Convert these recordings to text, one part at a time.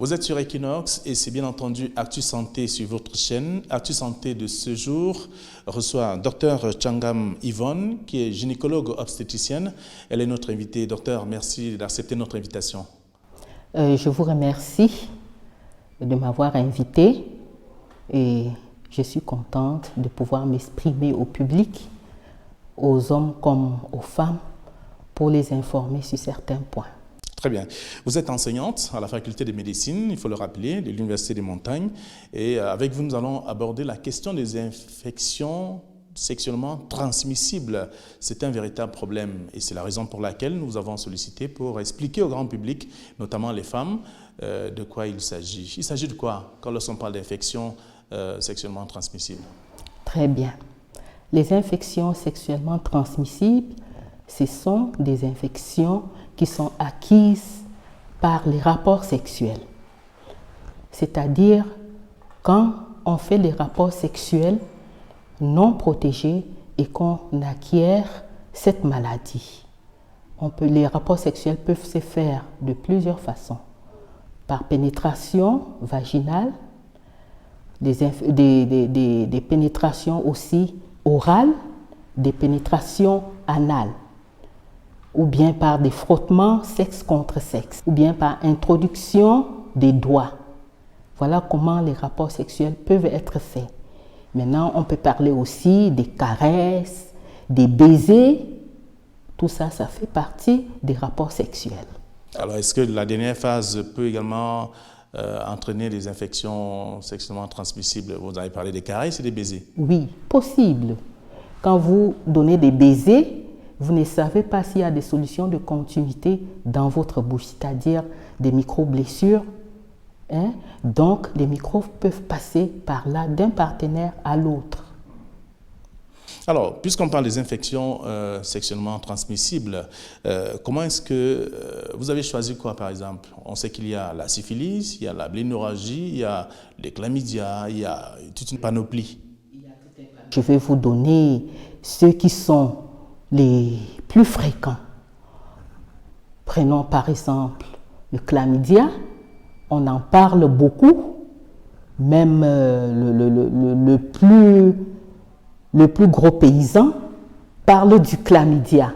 Vous êtes sur Equinox et c'est bien entendu Actu Santé sur votre chaîne. Actu Santé de ce jour reçoit Dr Changam Yvonne, qui est gynécologue obstétricienne. Elle est notre invitée. Docteur, merci d'accepter notre invitation. Je vous remercie de m'avoir invité et je suis contente de pouvoir m'exprimer au public, aux hommes comme aux femmes, pour les informer sur certains points. Très bien. Vous êtes enseignante à la faculté de médecine, il faut le rappeler, de l'Université des Montagnes. Et avec vous, nous allons aborder la question des infections sexuellement transmissibles. C'est un véritable problème et c'est la raison pour laquelle nous vous avons sollicité pour expliquer au grand public, notamment les femmes, de quoi il s'agit. Il s'agit de quoi quand lorsqu'on parle d'infections sexuellement transmissibles? Très bien. Les infections sexuellement transmissibles, ce sont des infections qui sont acquises par les rapports sexuels. C'est-à-dire quand on fait les rapports sexuels non protégés et qu'on acquiert cette maladie. Les rapports sexuels peuvent se faire de plusieurs façons. Par pénétration vaginale, des pénétrations aussi orales, des pénétrations anales, ou bien par des frottements sexe contre sexe, ou bien par introduction des doigts. Voilà comment les rapports sexuels peuvent être faits. Maintenant, on peut parler aussi des caresses, des baisers. Tout ça, ça fait partie des rapports sexuels. Alors, est-ce que la dernière phase peut également entraîner des infections sexuellement transmissibles? Vous avez parlé des caresses et des baisers. Oui, possible. Quand vous donnez des baisers, vous ne savez pas s'il y a des solutions de continuité dans votre bouche, c'est-à-dire des micro-blessures. Donc, les microbes peuvent passer par là d'un partenaire à l'autre. Alors, puisqu'on parle des infections sexuellement transmissibles, comment est-ce que vous avez choisi quoi, par exemple? On sait qu'il y a la syphilis, il y a la blénorragie, il y a les chlamydia, il y a toute une panoplie. Je vais vous donner ceux qui sont les plus fréquents. Prenons par exemple le chlamydia, on en parle beaucoup, même le plus gros paysan parle du chlamydia.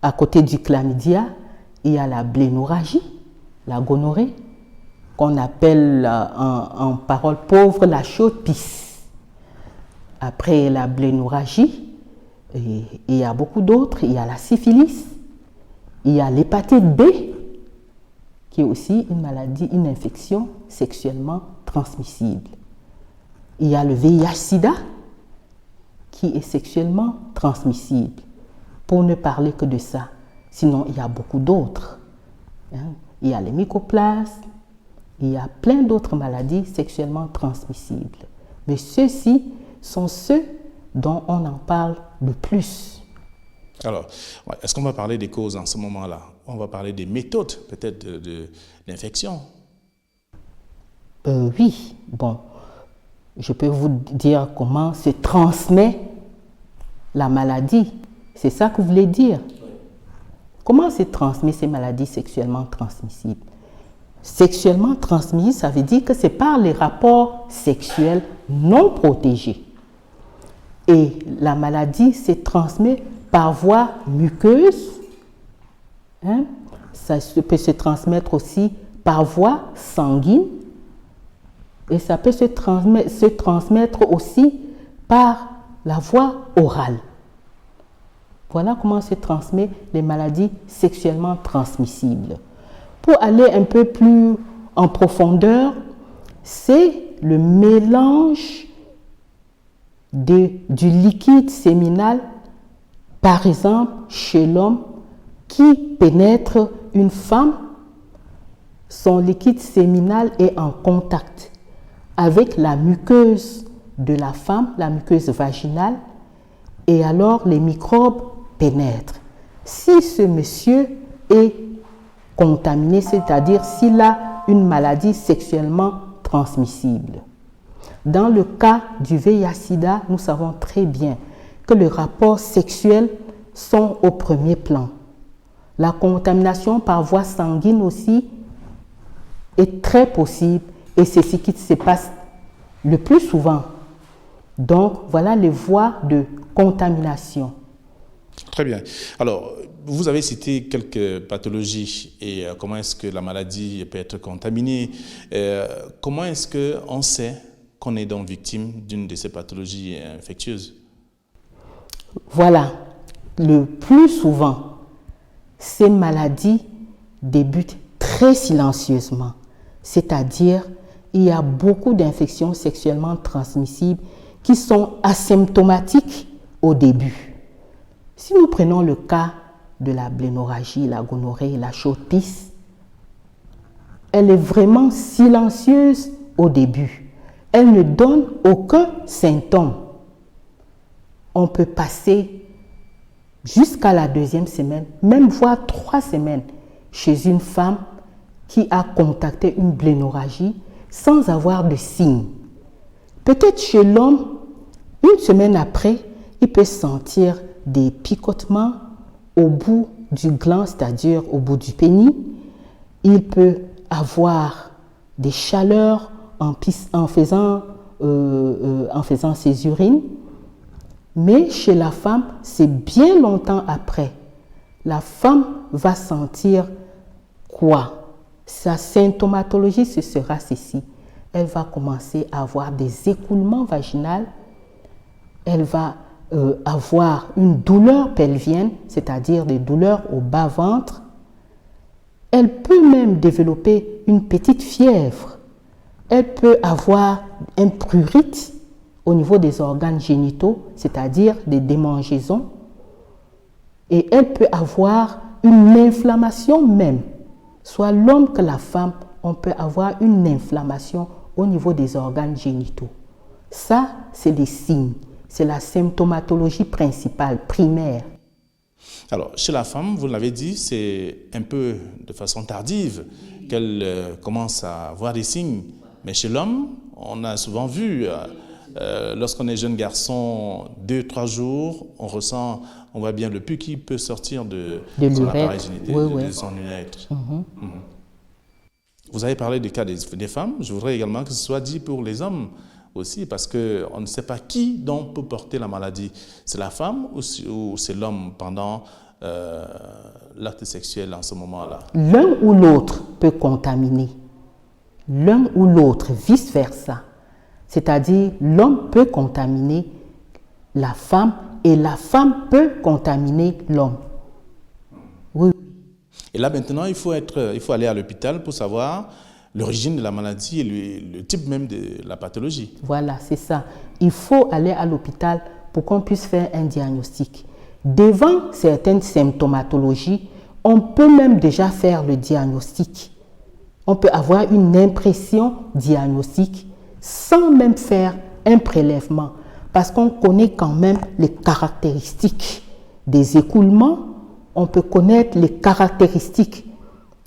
À côté du chlamydia, il y a la blénorragie, la gonorrhée, qu'on appelle en parole pauvre la chaude pisse. Après la blénorragie, il y a beaucoup d'autres. Il y a la syphilis, il y a l'hépatite B, qui est aussi une maladie, une infection sexuellement transmissible. Il y a le VIH-Sida, qui est sexuellement transmissible, pour ne parler que de ça. Sinon, il y a beaucoup d'autres. Il y a les mycoplasmes, il y a plein d'autres maladies sexuellement transmissibles. Mais ceux-ci sont ceux dont on en parle le plus. Alors, est-ce qu'on va parler des causes en ce moment-là? On va parler des méthodes peut-être de l'infection. Oui, bon, je peux vous dire comment se transmet la maladie. C'est ça que vous voulez dire? Comment se transmet ces maladies sexuellement transmissibles? Sexuellement transmissible, ça veut dire que c'est par les rapports sexuels non protégés. Et la maladie se transmet par voie muqueuse. Ça peut se transmettre aussi par voie sanguine. Et ça peut se transmettre aussi par la voie orale. Voilà comment se transmettent les maladies sexuellement transmissibles. Pour aller un peu plus en profondeur, c'est le mélange du liquide séminal, par exemple chez l'homme, qui pénètre une femme. Son liquide séminal est en contact avec la muqueuse de la femme, la muqueuse vaginale, et alors les microbes pénètrent. Si ce monsieur est contaminé, c'est-à-dire s'il a une maladie sexuellement transmissible. Dans le cas du VIH-Sida, nous savons très bien que les rapports sexuels sont au premier plan. La contamination par voie sanguine aussi est très possible et c'est ce qui se passe le plus souvent. Donc, voilà les voies de contamination. Très bien. Alors, vous avez cité quelques pathologies et comment est-ce que la maladie peut être contaminée. Comment est-ce qu'on sait qu'on est donc victime d'une de ces pathologies infectieuses? Voilà. Le plus souvent, ces maladies débutent très silencieusement. C'est-à-dire, il y a beaucoup d'infections sexuellement transmissibles qui sont asymptomatiques au début. Si nous prenons le cas de la blénorragie, la gonorrhée, la chaude-pisse, elle est vraiment silencieuse au début. Elle ne donne aucun symptôme. On peut passer jusqu'à la 2e semaine, même voire 3 semaines, chez une femme qui a contacté une blénorragie sans avoir de signes. Peut-être chez l'homme, une semaine après, il peut sentir des picotements au bout du gland, c'est-à-dire au bout du pénis. Il peut avoir des chaleurs en faisant ses urines. Mais chez la femme, c'est bien longtemps après. La femme va sentir quoi? Sa symptomatologie, ce sera ceci. Elle va commencer à avoir des écoulements vaginaux. Elle va avoir une douleur pelvienne, c'est-à-dire des douleurs au bas-ventre. Elle peut même développer une petite fièvre. Elle peut avoir un prurite au niveau des organes génitaux, c'est-à-dire des démangeaisons. Et elle peut avoir une inflammation même. Soit l'homme que la femme, on peut avoir une inflammation au niveau des organes génitaux. Ça, c'est des signes. C'est la symptomatologie principale, primaire. Alors, chez la femme, vous l'avez dit, c'est un peu de façon tardive qu'elle commence à avoir des signes. Mais chez l'homme, on a souvent vu, lorsqu'on est jeune garçon, 2-3 jours, on ressent, on voit bien le pus qui peut sortir de son appareil génital, de son urètre. Vous avez parlé du cas des femmes. Je voudrais également que ce soit dit pour les hommes aussi, parce qu'on ne sait pas qui donc peut porter la maladie. C'est la femme ou c'est l'homme pendant l'acte sexuel en ce moment-là? L'un ou l'autre peut contaminer. L'un ou l'autre, vice-versa. C'est-à-dire, l'homme peut contaminer la femme et la femme peut contaminer l'homme. Oui. Et là, maintenant, il faut aller à l'hôpital pour savoir l'origine de la maladie et le type même de la pathologie. Voilà, c'est ça. Il faut aller à l'hôpital pour qu'on puisse faire un diagnostic. Devant certaines symptomatologies, on peut même déjà faire le diagnostic. On peut avoir une impression diagnostique sans même faire un prélèvement, parce qu'on connaît quand même les caractéristiques des écoulements, on peut connaître les caractéristiques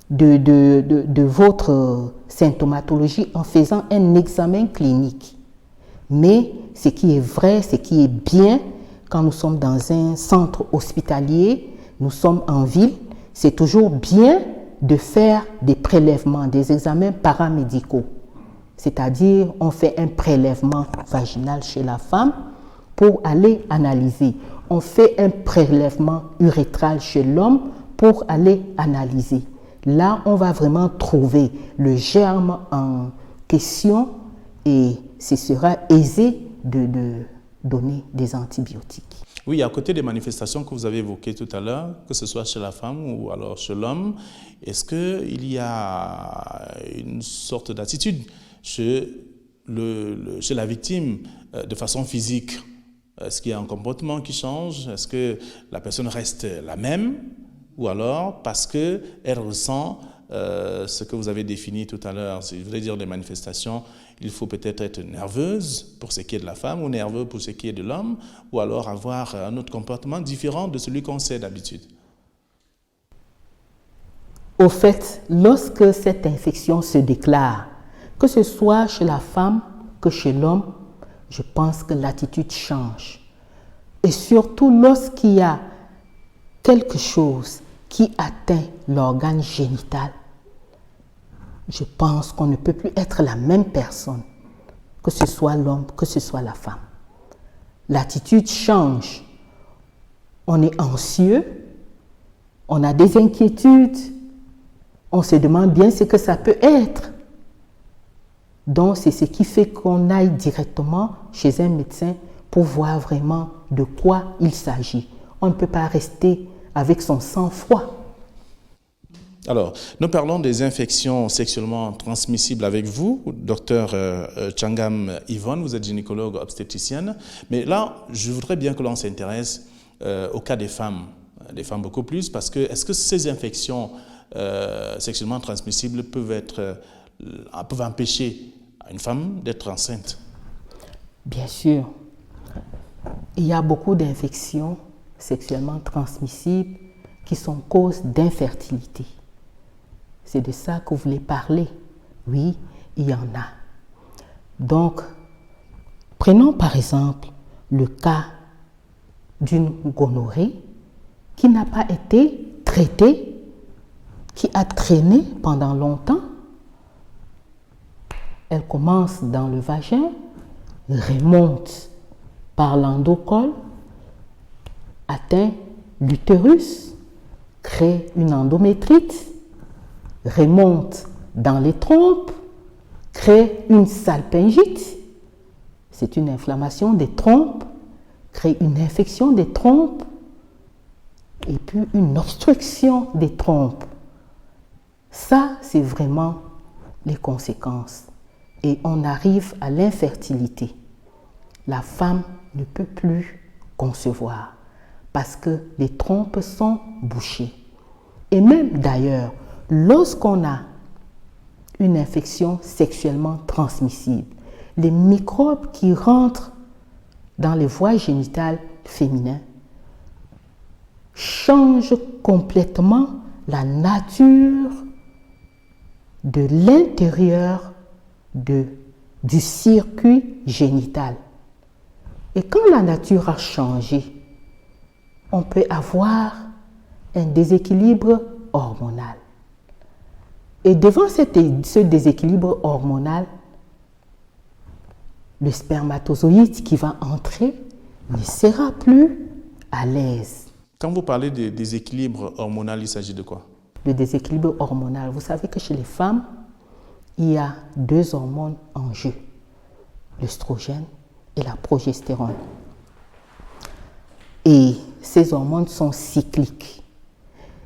de votre symptomatologie en faisant un examen clinique. Mais ce qui est vrai, ce qui est bien, quand nous sommes dans un centre hospitalier, nous sommes en ville, c'est toujours bien de faire des prélèvements, des examens paramédicaux. C'est-à-dire, on fait un prélèvement vaginal chez la femme pour aller analyser. On fait un prélèvement urétral chez l'homme pour aller analyser. Là, on va vraiment trouver le germe en question et ce sera aisé de donner des antibiotiques. Oui, à côté des manifestations que vous avez évoquées tout à l'heure, que ce soit chez la femme ou alors chez l'homme, est-ce qu'il y a une sorte d'attitude chez la victime de façon physique? Est-ce qu'il y a un comportement qui change? Est-ce que la personne reste la même? Ou alors parce qu'elle ressent ce que vous avez défini tout à l'heure? Si je voulais dire des manifestations, il faut peut-être être nerveuse pour ce qui est de la femme ou nerveux pour ce qui est de l'homme, ou alors avoir un autre comportement différent de celui qu'on sait d'habitude. Au fait, lorsque cette infection se déclare, que ce soit chez la femme que chez l'homme, je pense que l'attitude change. Et surtout lorsqu'il y a quelque chose qui atteint l'organe génital, je pense qu'on ne peut plus être la même personne, que ce soit l'homme, que ce soit la femme. L'attitude change. On est anxieux, on a des inquiétudes, on se demande bien ce que ça peut être. Donc, c'est ce qui fait qu'on aille directement chez un médecin pour voir vraiment de quoi il s'agit. On ne peut pas rester avec son sang-froid. Alors, nous parlons des infections sexuellement transmissibles avec vous, docteur Changam Yvonne, vous êtes gynécologue obstétricienne. Mais là, je voudrais bien que l'on s'intéresse au cas des femmes beaucoup plus, parce que est-ce que ces infections sexuellement transmissibles peuvent empêcher une femme d'être enceinte? Bien sûr, il y a beaucoup d'infections sexuellement transmissibles qui sont cause d'infertilité. C'est de ça que vous voulez parler. Oui, il y en a. Donc, prenons par exemple le cas d'une gonorrhée qui n'a pas été traitée, qui a traîné pendant longtemps. Elle commence dans le vagin, remonte par l'endocole, atteint l'utérus, crée une endométrite, remonte dans les trompes, crée une salpingite, c'est une inflammation des trompes, crée une infection des trompes et puis une obstruction des trompes. Ça, c'est vraiment les conséquences. Et on arrive à l'infertilité. La femme ne peut plus concevoir parce que les trompes sont bouchées. Et même d'ailleurs, lorsqu'on a une infection sexuellement transmissible, les microbes qui rentrent dans les voies génitales féminines changent complètement la nature de l'intérieur du circuit génital. Et quand la nature a changé, on peut avoir un déséquilibre hormonal. Et devant ce déséquilibre hormonal, le spermatozoïde qui va entrer ne sera plus à l'aise. Quand vous parlez de déséquilibre hormonal, il s'agit de quoi? Le déséquilibre hormonal, vous savez que chez les femmes, il y a 2 hormones en jeu, l'œstrogène et la progestérone. Et ces hormones sont cycliques.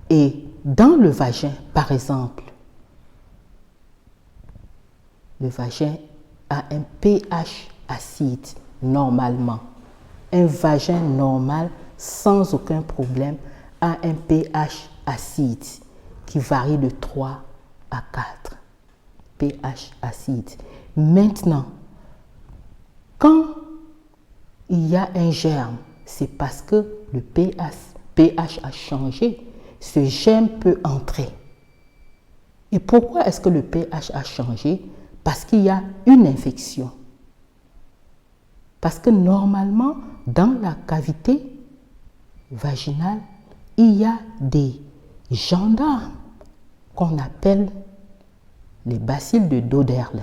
Et dans le vagin, par exemple, le vagin a un pH acide normalement. Un vagin normal, sans aucun problème, a un pH acide qui varie de 3 à 4. pH acide. Maintenant, quand il y a un germe, c'est parce que le pH a changé. Ce germe peut entrer. Et pourquoi est-ce que le pH a changé? Parce qu'il y a une infection. Parce que normalement, dans la cavité vaginale, il y a des gendarmes qu'on appelle les bacilles de Doderlin.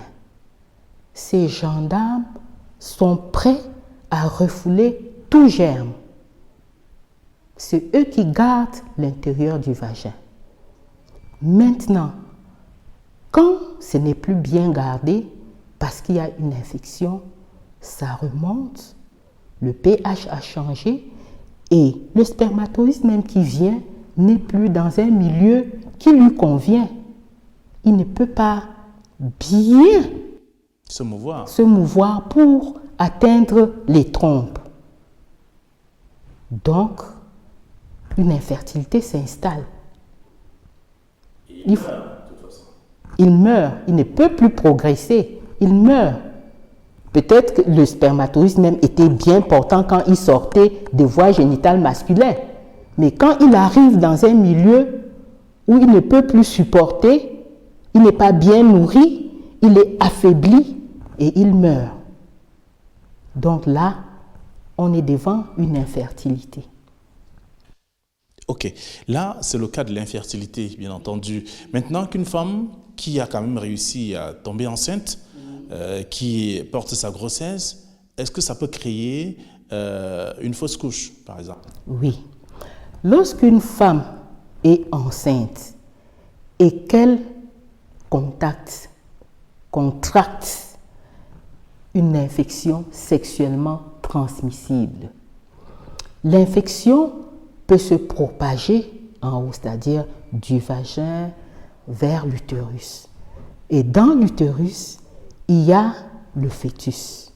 Ces gendarmes sont prêts à refouler tout germe. C'est eux qui gardent l'intérieur du vagin. Maintenant, quand ce n'est plus bien gardé, parce qu'il y a une infection, ça remonte, le pH a changé et le spermatozoïde même qui vient n'est plus dans un milieu qui lui convient. Il ne peut pas bien se mouvoir pour atteindre les trompes. Donc, une infertilité s'installe. Il meurt, il ne peut plus progresser, il meurt. Peut-être que le spermatozoïde même était bien portant quand il sortait des voies génitales masculines. Mais quand il arrive dans un milieu où il ne peut plus supporter, il n'est pas bien nourri, il est affaibli et il meurt. Donc là, on est devant une infertilité. Ok, là c'est le cas de l'infertilité, bien entendu. Maintenant qu'une femme qui a quand même réussi à tomber enceinte, qui porte sa grossesse, est-ce que ça peut créer une fausse couche, par exemple? Oui. Lorsqu'une femme est enceinte et qu'elle contracte une infection sexuellement transmissible, l'infection peut se propager en haut, c'est-à-dire du vagin vers l'utérus. Et dans l'utérus, il y a le fœtus.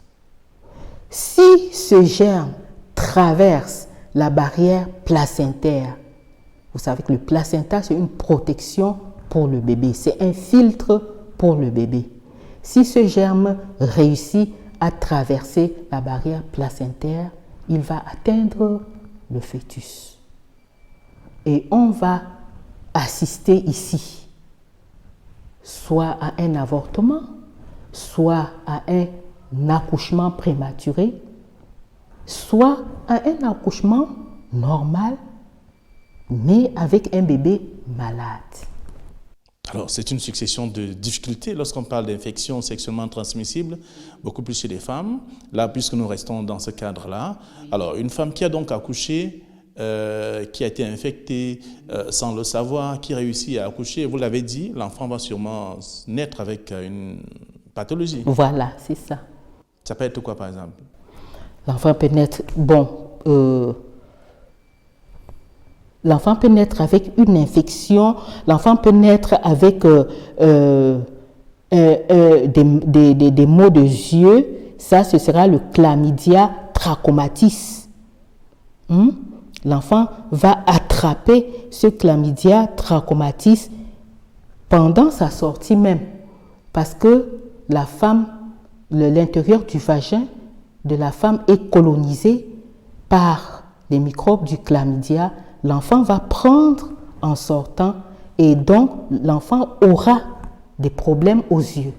Si ce germe traverse la barrière placentaire, vous savez que le placenta, c'est une protection pour le bébé, c'est un filtre pour le bébé. Si ce germe réussit à traverser la barrière placentaire, il va atteindre le fœtus. Et on va assister ici, soit à un avortement, soit à un accouchement prématuré, soit à un accouchement normal, mais avec un bébé malade. Alors, c'est une succession de difficultés lorsqu'on parle d'infections sexuellement transmissibles, beaucoup plus chez les femmes. Là, puisque nous restons dans ce cadre-là, alors une femme qui a donc accouché, qui a été infectée sans le savoir, qui réussit à accoucher, vous l'avez dit, l'enfant va sûrement naître avec une pathologie. Voilà, c'est ça. Ça peut être quoi, par exemple? L'enfant peut naître, l'enfant peut naître avec une infection, l'enfant peut naître avec des maux de yeux, ça ce sera le chlamydia trachomatis. L'enfant va attraper ce chlamydia trachomatis pendant sa sortie même, parce que la femme, l'intérieur du vagin de la femme est colonisé par les microbes du chlamydia. L'enfant va prendre en sortant et donc l'enfant aura des problèmes aux yeux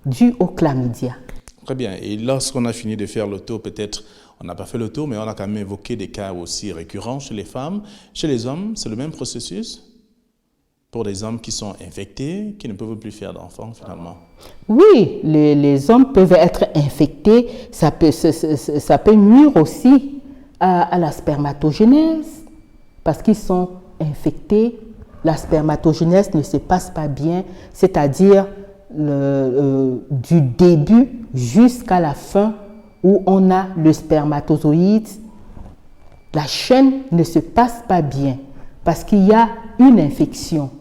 dus au chlamydia. Très bien. Et lorsqu'on a fini de faire le tour, peut-être, on n'a pas fait le tour, mais on a quand même évoqué des cas aussi récurrents chez les femmes. Chez les hommes, c'est le même processus pour des hommes qui sont infectés, qui ne peuvent plus faire d'enfants finalement. Oui, les hommes peuvent être infectés. Ça peut nuire aussi à la spermatogénèse. Parce qu'ils sont infectés, la spermatogénèse ne se passe pas bien, c'est-à-dire du début jusqu'à la fin où on a le spermatozoïde, la chaîne ne se passe pas bien parce qu'il y a une infection.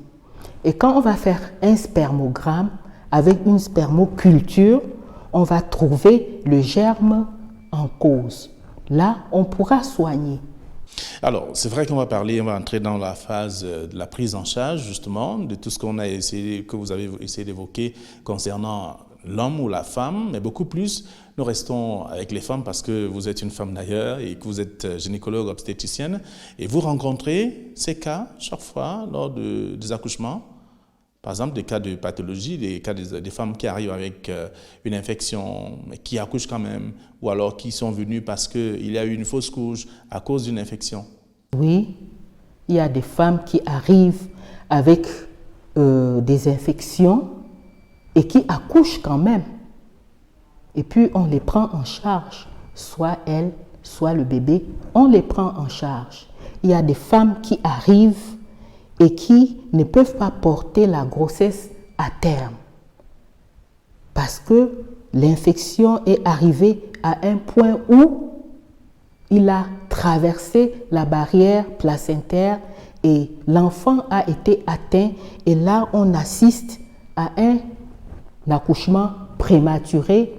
Et quand on va faire un spermogramme avec une spermoculture, on va trouver le germe en cause. Là, on pourra soigner. Alors, c'est vrai qu'on va entrer dans la phase de la prise en charge, justement, de tout ce que vous avez essayé d'évoquer concernant l'homme ou la femme, mais beaucoup plus, nous restons avec les femmes parce que vous êtes une femme d'ailleurs et que vous êtes gynécologue obstétricienne et vous rencontrez ces cas chaque fois lors des accouchements, par exemple des cas de pathologie, des cas des femmes qui arrivent avec une infection mais qui accouchent quand même, ou alors qui sont venues parce qu'il y a eu une fausse couche à cause d'une infection. Oui, il y a des femmes qui arrivent avec des infections et qui accouchent quand même. Et puis on les prend en charge, soit elles, soit le bébé, on les prend en charge. Il y a des femmes qui arrivent et qui ne peuvent pas porter la grossesse à terme parce que l'infection est arrivée à un point où il a traversé la barrière placentaire et l'enfant a été atteint et là on assiste à un accouchement prématuré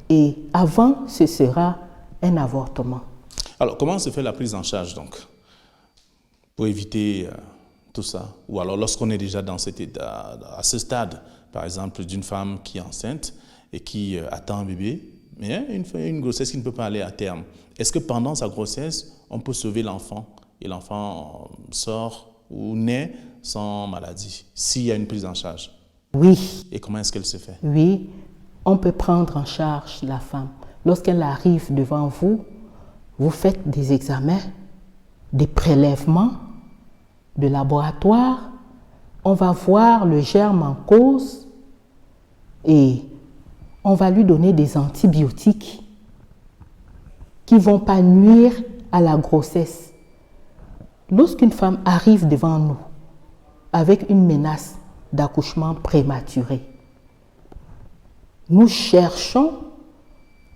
et avant ce sera un avortement. Alors comment se fait la prise en charge donc pour éviter tout ça? Ou alors lorsqu'on est déjà dans cet état, à ce stade, par exemple, d'une femme qui est enceinte et qui attend un bébé, mais une grossesse qui ne peut pas aller à terme. Est-ce que pendant sa grossesse, on peut sauver l'enfant et l'enfant sort ou naît sans maladie, s'il y a une prise en charge? Oui. Et comment est-ce qu'elle se fait? Oui, on peut prendre en charge la femme. Lorsqu'elle arrive devant vous, vous faites des examens, des prélèvements de laboratoire on va voir le germe en cause et on va lui donner des antibiotiques qui ne vont pas nuire à la grossesse. Lorsqu'une femme arrive devant nous avec une menace d'accouchement prématuré, nous cherchons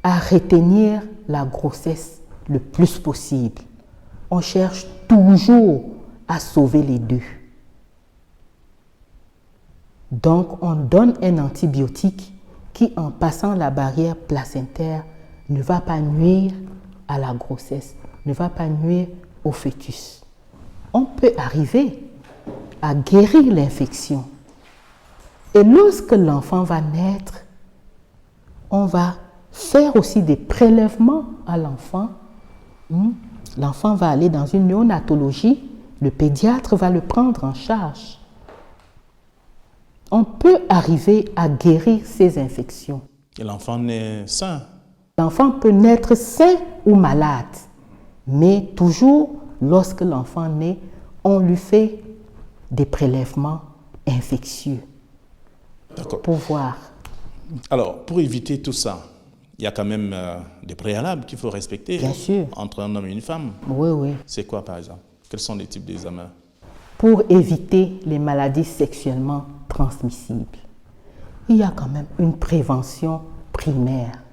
à retenir la grossesse le plus possible. On cherche toujours à sauver les deux. Donc, on donne un antibiotique qui, en passant la barrière placentaire, ne va pas nuire à la grossesse, ne va pas nuire au fœtus. On peut arriver à guérir l'infection. Et lorsque l'enfant va naître, on va faire aussi des prélèvements à l'enfant. L'enfant va aller dans une néonatologie, le pédiatre va le prendre en charge. On peut arriver à guérir ces infections. Et l'enfant naît sain. L'enfant peut naître sain ou malade, mais toujours lorsque l'enfant naît, on lui fait des prélèvements infectieux pour voir. Alors, pour éviter tout ça, il y a quand même des préalables qu'il faut respecter. Bien sûr. Entre un homme et une femme. Oui, oui. C'est quoi, par exemple? Quels sont les types d'examens? Pour éviter les maladies sexuellement transmissibles, il y a quand même une prévention primaire.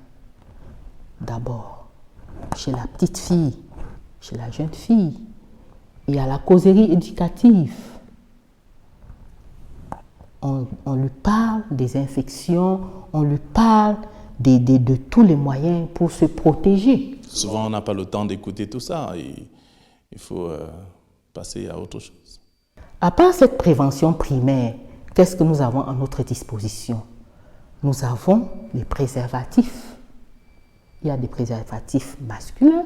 D'abord, chez la petite fille, chez la jeune fille, il y a la causerie éducative. On lui parle des infections, on lui parle de tous les moyens pour se protéger. Souvent, on n'a pas le temps d'écouter tout ça. Il faut passer à autre chose. À part cette prévention primaire, qu'est-ce que nous avons à notre disposition? Nous avons les préservatifs. Il y a des préservatifs masculins,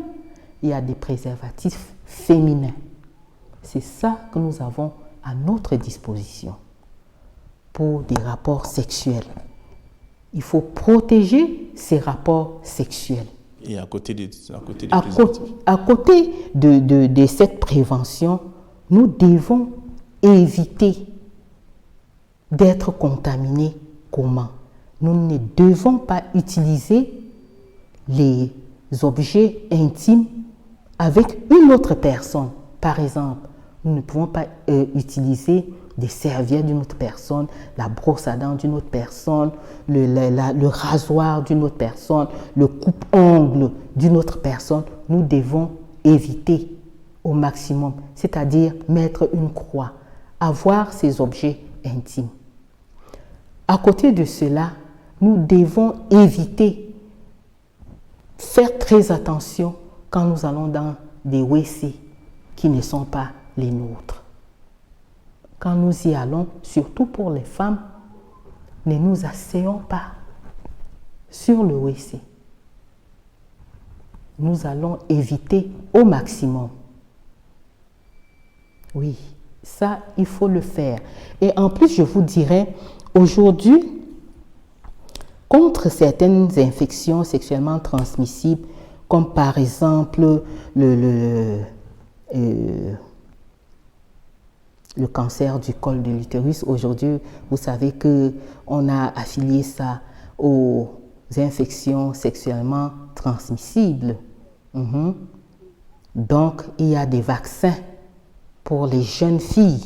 il y a des préservatifs féminins. C'est ça que nous avons à notre disposition pour des rapports sexuels. Il faut protéger ces rapports sexuels. Et à côté de cette prévention, nous devons éviter d'être contaminés. Comment? Nous ne devons pas utiliser les objets intimes avec une autre personne. Par exemple, nous ne pouvons pas utiliser des serviettes d'une autre personne, la brosse à dents d'une autre personne, le rasoir d'une autre personne, le coupe-ongle d'une autre personne. Nous devons éviter au maximum, c'est-à-dire mettre une croix, avoir ces objets intimes. À côté de cela, nous devons éviter, faire très attention quand nous allons dans des WC qui ne sont pas les nôtres. Quand nous y allons, surtout pour les femmes, ne nous asseyons pas sur le WC. Nous allons éviter au maximum. Oui, ça, il faut le faire. Et en plus, je vous dirais, aujourd'hui, contre certaines infections sexuellement transmissibles, comme par exemple le cancer du col de l'utérus. Aujourd'hui, vous savez qu'on a affilié ça aux infections sexuellement transmissibles. Donc, il y a des vaccins pour les jeunes filles.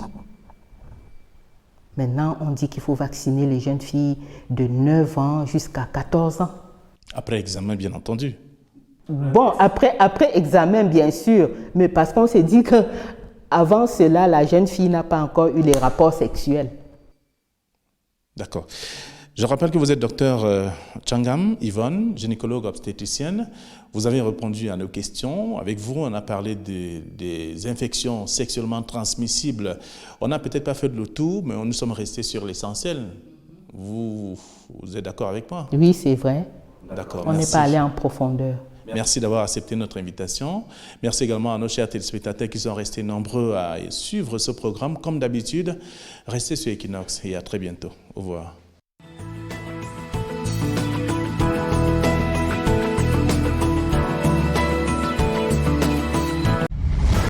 Maintenant, on dit qu'il faut vacciner les jeunes filles de 9 ans jusqu'à 14 ans. Après examen, bien entendu. Bon, après examen, bien sûr, mais parce qu'on s'est dit qu'avant cela, la jeune fille n'a pas encore eu les rapports sexuels. D'accord. Je rappelle que vous êtes docteur Tchangam Yvonne, gynécologue obstétricienne. Vous avez répondu à nos questions. Avec vous, on a parlé des infections sexuellement transmissibles. On n'a peut-être pas fait le tour, mais nous sommes restés sur l'essentiel. Vous êtes d'accord avec moi? Oui, c'est vrai. D'accord. On n'est pas allé en profondeur. Merci d'avoir accepté notre invitation. Merci également à nos chers téléspectateurs qui sont restés nombreux à suivre ce programme. Comme d'habitude, restez sur Equinox et à très bientôt. Au revoir.